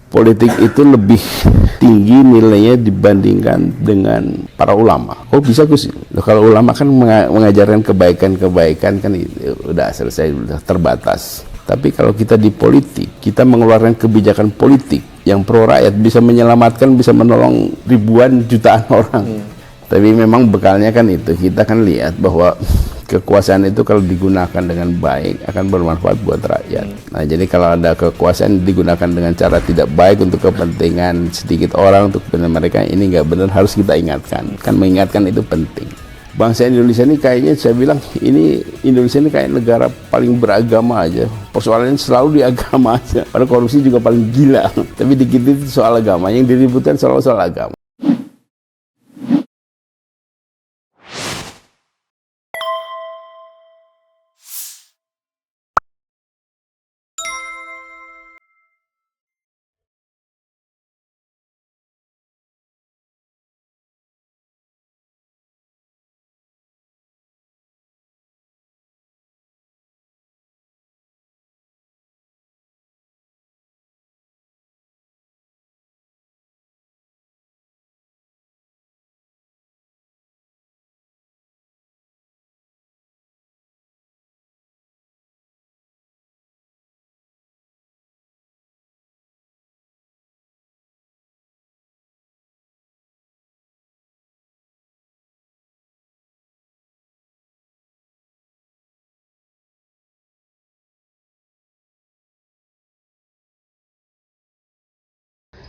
politik itu lebih tinggi nilainya dibandingkan dengan para ulama. Kok bisa Gus? Kalau ulama kan mengajarkan kebaikan-kebaikan kan udah selesai, udah terbatas. Tapi kalau kita di politik, kita mengeluarkan kebijakan politik yang pro rakyat, bisa menyelamatkan, bisa menolong ribuan jutaan orang. Tapi memang bekalnya kan itu, kita kan lihat bahwa kekuasaan itu kalau digunakan dengan baik akan bermanfaat buat rakyat. Nah, jadi kalau ada kekuasaan digunakan dengan cara tidak baik untuk kepentingan sedikit orang, untuk kepentingan mereka, ini nggak benar, harus kita ingatkan. Kan mengingatkan itu penting. Bangsa Indonesia ini kayaknya, saya bilang, ini Indonesia ini kayak negara paling beragama aja. Persoalannya selalu di agama aja. Padahal korupsi juga paling gila. Tapi dikit itu soal agama. Yang diributkan selalu soal agama.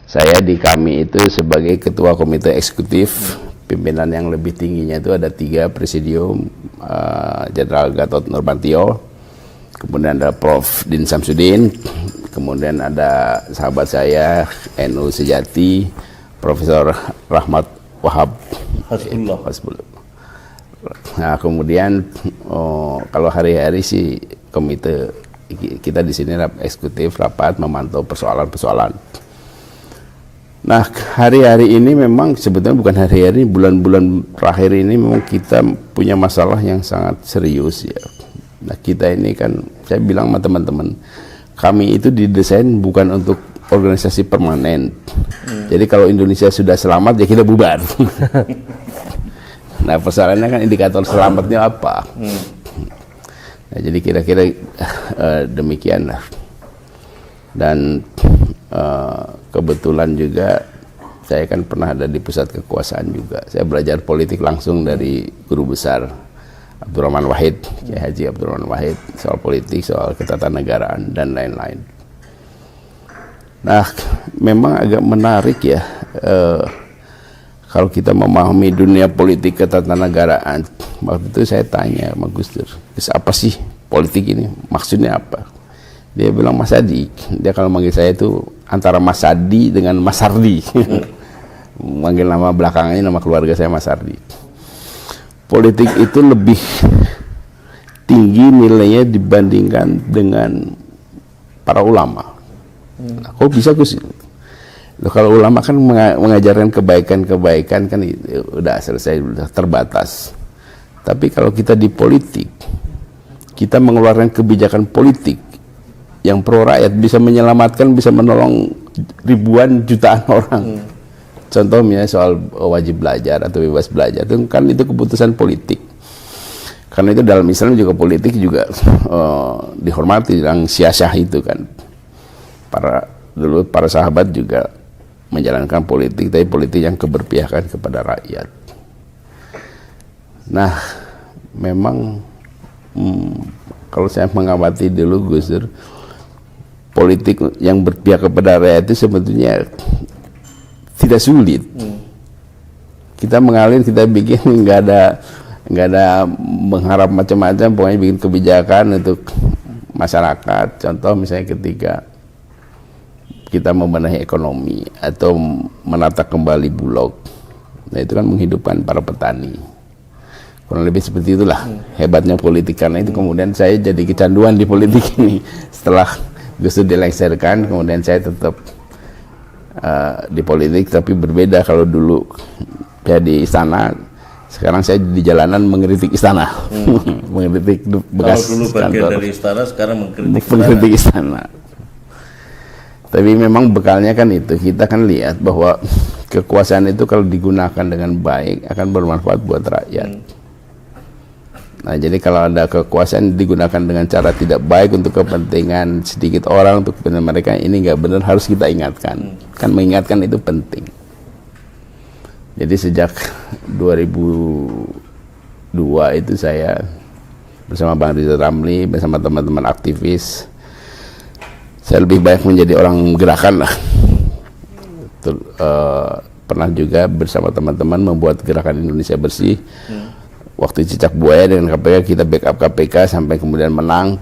Saya di kami itu sebagai ketua komite eksekutif, pimpinan yang lebih tingginya itu ada 3 presidium, Jenderal Gatot Nurmantio, kemudian ada Prof. Din Samsudin, kemudian ada sahabat saya NU Sejati, Profesor Rahmat Wahab Hasbullah. Nah, kemudian kalau hari-hari sih komite kita di sini eksekutif rapat memantau persoalan-persoalan. Nah, hari-hari ini memang sebetulnya bukan hari-hari, bulan-bulan terakhir ini memang kita punya masalah yang sangat serius ya. Nah, kita ini kan, saya bilang sama teman-teman, kami itu didesain bukan untuk organisasi permanen. Jadi kalau Indonesia sudah selamat ya kita bubar. Nah, persoalannya kan indikator selamatnya apa? Nah, jadi kira-kira demikian lah. Dan kebetulan juga saya kan pernah ada di pusat kekuasaan juga. Saya belajar politik langsung dari guru besar Abdurrahman Wahid, Kiai Haji Abdurrahman Wahid, soal politik, soal ketatanegaraan dan lain-lain. Nah, memang agak menarik ya kalau kita memahami dunia politik ketatanegaraan. Waktu itu saya tanya sama Gus Dur, apa sih politik ini? Maksudnya apa? Dia bilang Mas Adi. Dia kalau manggil saya itu antara Mas Adi dengan Mas Ardi. Manggil nama belakangnya, nama keluarga saya Mas Ardi. Politik itu lebih tinggi nilainya dibandingkan dengan para ulama. Nah, kok bisa Gus? Kalau ulama kan mengajarkan kebaikan-kebaikan kan udah selesai, udah terbatas. Tapi kalau kita di politik, kita mengeluarkan kebijakan politik yang pro rakyat, bisa menyelamatkan, bisa menolong ribuan jutaan orang. Contohnya soal wajib belajar atau bebas belajar, itu kan itu keputusan politik. Karena itu dalam Islam juga politik juga dihormati, yang siasah itu kan. Dulu para sahabat juga menjalankan politik, tapi politik yang keberpihakan kepada rakyat. Nah, memang kalau saya mengamati dulu Gus Dur, politik yang berpihak kepada rakyat itu sebetulnya tidak sulit. Kita mengalir, kita bikin, nggak ada mengharap macam-macam, pokoknya bikin kebijakan untuk masyarakat. Contoh misalnya ketika kita membenahi ekonomi atau menata kembali Bulog, nah itu kan menghidupkan para petani. Kurang lebih seperti itulah hebatnya politik. Karena itu kemudian saya jadi kecanduan di politik ini. Setelah Gus Dur dilengsarkan, kemudian saya tetap di politik, tapi berbeda. Kalau dulu ya di istana, sekarang saya di jalanan mengkritik istana. Mengkritik bekas kalau dulu bagian kantor. dari istana, sekarang mengkritik istana. Tapi memang bekalnya kan itu, kita kan lihat bahwa kekuasaan itu kalau digunakan dengan baik akan bermanfaat buat rakyat. Nah, jadi kalau ada kekuasaan digunakan dengan cara tidak baik untuk kepentingan sedikit orang, untuk kepentingan mereka, ini nggak benar, harus kita ingatkan. Kan mengingatkan itu penting. Jadi sejak 2002 itu saya bersama Bang Rizal Ramli, bersama teman-teman aktivis, saya lebih banyak menjadi orang gerakan lah. Pernah juga bersama teman-teman membuat gerakan Indonesia Bersih. Waktu cicak buaya dengan KPK, kita backup KPK sampai kemudian menang.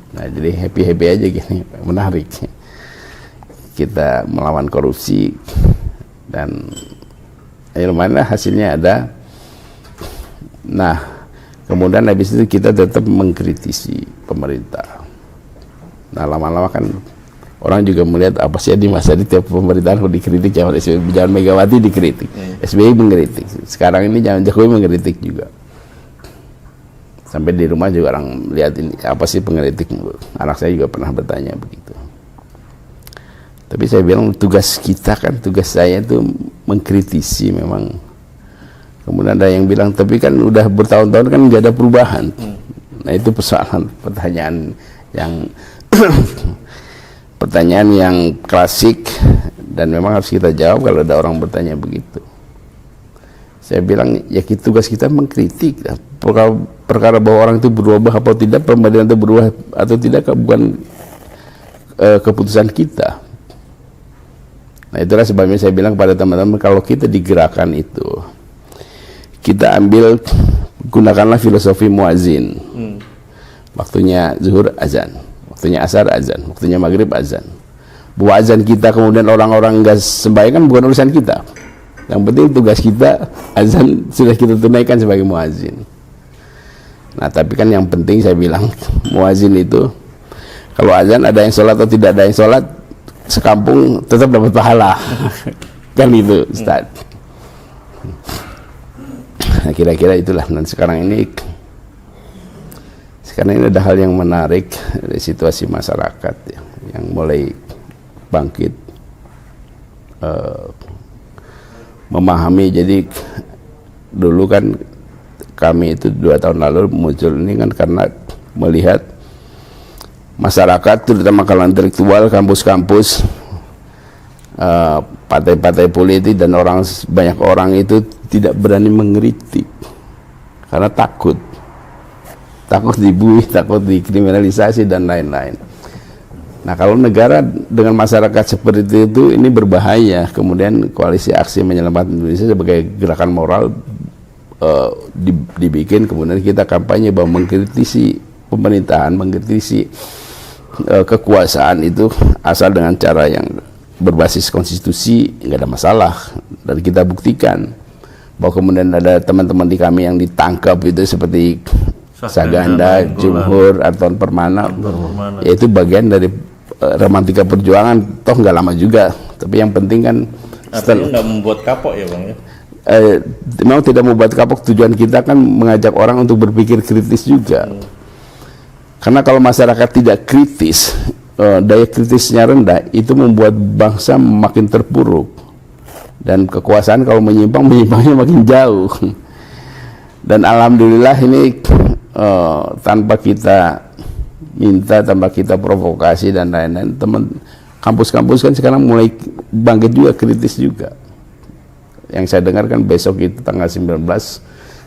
Nah, jadi happy aja gini, menarik. Kita melawan korupsi dan lumayan lah hasilnya ada. Nah, kemudian habis itu kita tetap mengkritisi pemerintah. Nah, lama-lama kan orang juga melihat apa sih di masa di tiap pemerintahan dikritik, jangan Megawati dikritik, SBY mengkritik, sekarang ini jangan Jokowi mengkritik juga. Sampai di rumah juga orang lihat ini apa sih pengkritik. Anak saya juga pernah bertanya begitu. Tapi saya bilang tugas kita kan, tugas saya itu mengkritisi memang. Kemudian ada yang bilang tapi kan udah bertahun-tahun kan nggak ada perubahan. Nah, itu pertanyaan yang klasik dan memang harus kita jawab kalau ada orang bertanya begitu. Saya bilang ya tugas kita mengkritik perkara bahwa orang itu berubah atau tidak, pemerintah itu berubah atau tidak bukan keputusan kita. Nah, itulah sebabnya saya bilang pada teman-teman, kalau kita digerakkan itu, kita gunakanlah filosofi muazin. Waktunya zuhur azan, waktunya asar azan, waktunya maghrib azan. Buat azan kita kemudian orang-orang enggak sembahyang kan bukan urusan kita. Yang penting tugas kita azan sudah kita tunaikan sebagai muazin. Nah, tapi kan yang penting saya bilang muazin itu kalau azan ada yang sholat atau tidak ada yang sholat, sekampung tetap dapat pahala. Kan itu Ustaz. Nah, kira-kira itulah. Dan sekarang ini ada hal yang menarik dari situasi masyarakat ya, yang mulai bangkit, memahami. Jadi dulu kan kami itu 2 tahun lalu muncul ini kan karena melihat masyarakat terutama kalangan intelektual, kampus-kampus, partai-partai politik dan banyak orang itu tidak berani mengkritik karena takut dibully, takut dikriminalisasi dan lain-lain. Nah, kalau negara dengan masyarakat seperti itu ini berbahaya. Kemudian Koalisi Aksi Menyelamatkan Indonesia sebagai gerakan moral dibikin, kemudian kita kampanye bahwa mengkritisi pemerintahan, mengkritisi kekuasaan itu asal dengan cara yang berbasis konstitusi nggak ada masalah. Dan kita buktikan bahwa kemudian ada teman-teman di kami yang ditangkap itu seperti Saganda, Jumhur, Anton Permana, yaitu bagian dari romantika perjuangan. Toh nggak lama juga, tapi yang penting kan artinya nggak membuat kapok ya Bang ya? Memang tidak membuat kapok. Tujuan kita kan mengajak orang untuk berpikir kritis juga. Karena kalau masyarakat tidak kritis, daya kritisnya rendah, itu membuat bangsa makin terpuruk. Dan kekuasaan kalau menyimpangnya makin jauh. Dan alhamdulillah ini tanpa kita minta, tanpa kita provokasi dan lain-lain, teman kampus-kampus kan sekarang mulai bangkit juga, kritis juga. Yang saya dengar kan besok itu tanggal 19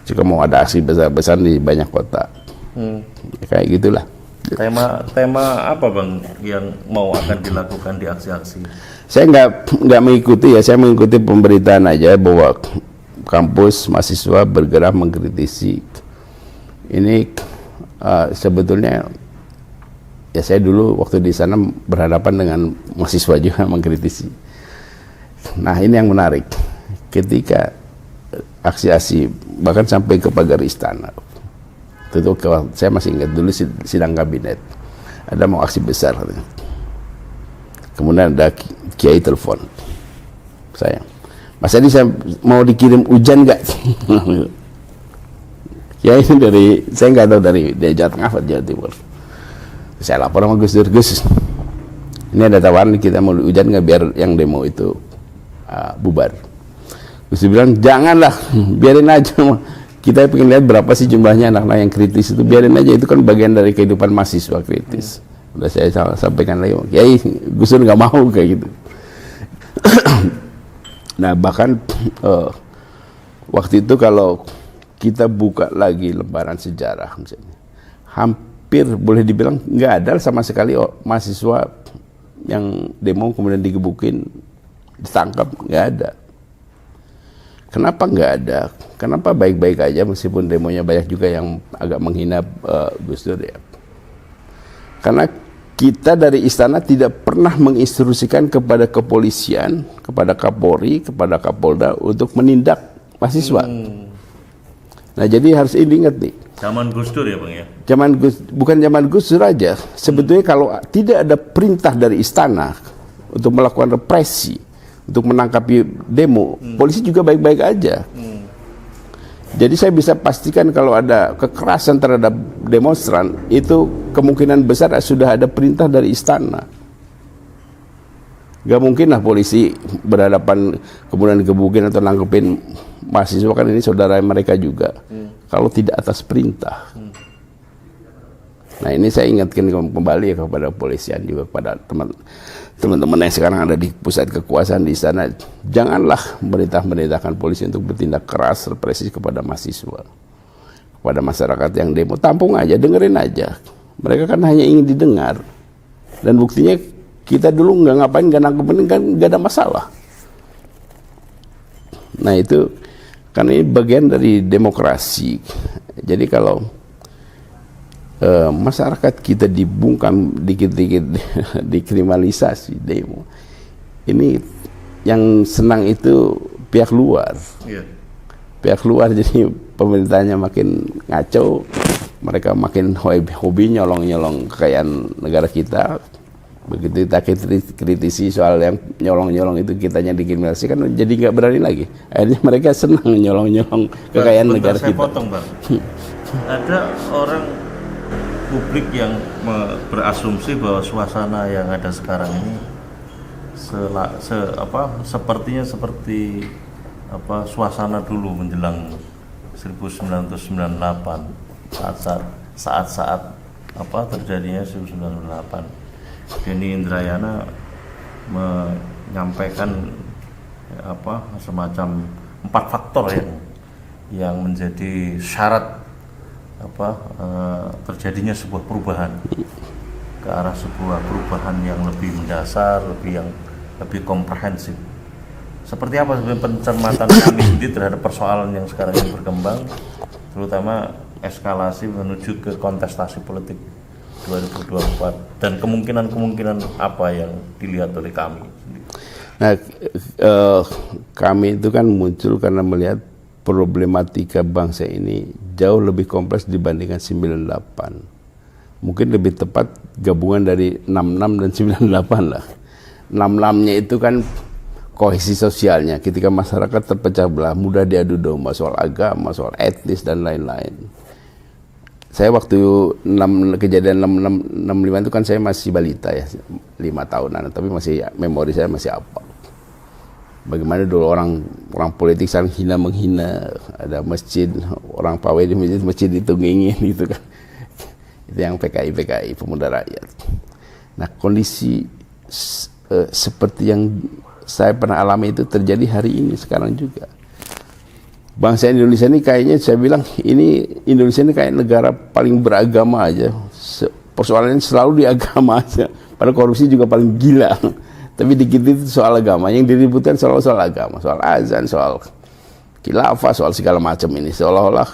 juga mau ada aksi besar-besar di banyak kota. Kayak gitulah. Tema apa Bang yang akan dilakukan di aksi-aksi? Saya nggak mengikuti ya, saya mengikuti pemberitaan aja bahwa kampus mahasiswa bergerak mengkritisi. Ini sebetulnya ya saya dulu waktu di sana berhadapan dengan mahasiswa juga mengkritisi. Nah, ini yang menarik. Ketika aksi-aksi bahkan sampai ke pagar istana. Itu saya masih ingat dulu sidang kabinet. Ada mau aksi besar. Kemudian ada kiai telepon saya. Mas Adi, saya mau dikirim hujan nggak? Ya ini saya nggak tahu dari Jawa Tengah atau Jawa Timur. Saya lapor sama Gus Dur, Gus, Ini ada tawaran kita mau hujan nggak biar yang demo itu bubar. Gus Dur bilang janganlah, biarin aja. Kita pengen lihat berapa sih jumlahnya anak-anak yang kritis itu, biarin aja, itu kan bagian dari kehidupan mahasiswa kritis. Udah saya sampaikan lagi, Kiai Gus Dur nggak mau kayak gitu. Nah bahkan waktu itu kalau kita buka lagi lembaran sejarah misalnya, hampir boleh dibilang nggak ada sama sekali mahasiswa yang demo kemudian digebukin, ditangkap, nggak ada. Kenapa nggak ada? Kenapa baik-baik aja meskipun demonya banyak juga yang agak menghina Gus Dur ya? Karena kita dari istana tidak pernah menginstruksikan kepada kepolisian, kepada Kapolri, kepada Kapolda untuk menindak mahasiswa. Nah jadi harus diingat nih. Zaman Gus Dur ya Bang ya? Bukan zaman Gus Dur aja. Sebetulnya kalau tidak ada perintah dari istana untuk melakukan represi, untuk menangkapi demo, polisi juga baik-baik aja. Jadi saya bisa pastikan kalau ada kekerasan terhadap demonstran, itu kemungkinan besar sudah ada perintah dari istana. Gak mungkin lah polisi berhadapan kemudian gebukin atau nangkepin mahasiswa, kan ini saudara mereka juga. Kalau tidak atas perintah. Nah ini saya ingatkan kembali ya kepada kepolisian juga, kepada teman-teman yang sekarang ada di pusat kekuasaan di sana, janganlah merintahkan polisi untuk bertindak keras represi kepada mahasiswa, kepada masyarakat yang demo. Tampung aja, dengerin aja. Mereka kan hanya ingin didengar, dan buktinya kita dulu nggak ngapain, nggak nangkepin, kan nggak ada masalah. Nah itu karena ini bagian dari demokrasi. Jadi kalau masyarakat kita dibungkam dikit-dikit dikriminalisasi demo, ini yang senang itu pihak luar. Pihak luar, jadi pemerintahnya makin ngaco, mereka makin hobi nyolong-nyolong kekayaan negara kita. Begitu kita kritisi soal yang nyolong-nyolong itu, kitanya dikriminalisasi, kan jadi nggak berani lagi. Akhirnya mereka senang nyolong-nyolong kekayaan negara kita. Saya potong, Bang. Ada orang publik yang berasumsi bahwa suasana yang ada sekarang ini sepertinya seperti suasana dulu menjelang 1998, saat-saat terjadinya 1998. Denny Indrayana menyampaikan semacam 4 faktor yang menjadi syarat terjadinya sebuah perubahan ke arah sebuah perubahan yang lebih mendasar, lebih komprehensif. Seperti apa sebenarnya pencermatan kami sendiri terhadap persoalan yang sekarang ini berkembang, terutama eskalasi menuju ke kontestasi politik 2024, dan kemungkinan apa yang dilihat oleh kami sendiri? Nah, kami itu kan muncul karena melihat problematika bangsa ini jauh lebih kompleks dibandingkan 98. Mungkin lebih tepat gabungan dari 66 dan 98 lah. 66-nya itu kan kohesi sosialnya, ketika masyarakat terpecah belah, mudah diadu domba soal agama, soal etnis dan lain-lain. Saya waktu kejadian 65 itu kan saya masih balita ya, 5 tahunan, tapi memori saya masih apa. Bagaimana dulu orang politik saling hina menghina, ada masjid, orang pawai di masjid ditunggingin gitu kan. Itu yang PKI Pemuda Rakyat. Nah kondisi seperti yang saya pernah alami itu terjadi hari ini sekarang juga. Bangsa Indonesia ini kayaknya, saya bilang ini Indonesia ini kayak negara paling beragama aja. Persoalannya selalu di agama aja. Padahal korupsi juga paling gila. Tapi dikit itu soal agama, yang diributkan selalu soal agama, soal azan, soal khilafah, soal segala macam ini. Seolah-olah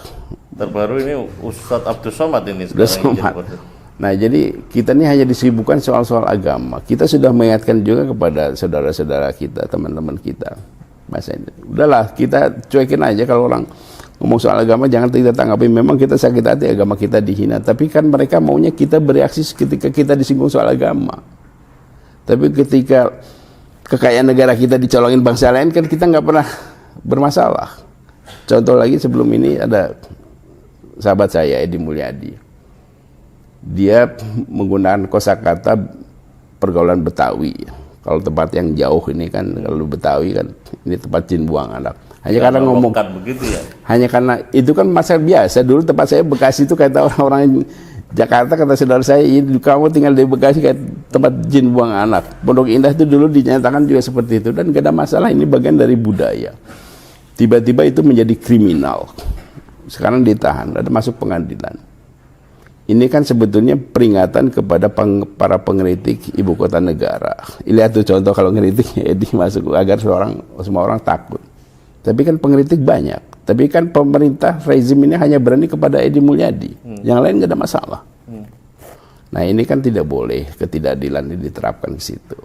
terbaru ini Ustadz Abdul Somad ini sekarang. Nah jadi kita ini hanya disibukkan soal-soal agama. Kita sudah mengingatkan juga kepada saudara-saudara kita, teman-teman kita. Udahlah, kita cuekin aja kalau orang ngomong soal agama, jangan kita tanggapi. Memang kita sakit hati agama kita dihina, tapi kan mereka maunya kita bereaksi ketika kita disinggung soal agama. Tapi ketika kekayaan negara kita dicolongin bangsa lain, kan kita nggak pernah bermasalah. Contoh lagi, sebelum ini ada sahabat saya Edi Mulyadi, dia menggunakan kosakata pergaulan Betawi. Kalau tempat yang jauh ini kan, kalau Betawi kan ini tempat jin buang anak. Hanya karena ngomong begitu ya. hanya karena itu kan masalah biasa. Dulu tempat saya Bekasi itu kata orang-orang Jakarta, kata saudara saya, kamu tinggal di Bekasi kayak tempat jin buang anak. Pondok Indah itu dulu dinyatakan juga seperti itu, dan gak ada masalah, ini bagian dari budaya. Tiba-tiba itu menjadi kriminal. Sekarang ditahan, ada masuk pengadilan. Ini kan sebetulnya peringatan kepada para pengkritik ibu kota negara. Lihat tuh contoh kalau ngeritik Edi masuk agar semua orang takut. Tapi kan pengkritik banyak. Tapi kan pemerintah rezim ini hanya berani kepada Edi Mulyadi. Yang lain nggak ada masalah. Nah ini kan tidak boleh ketidakadilan diterapkan ke situ.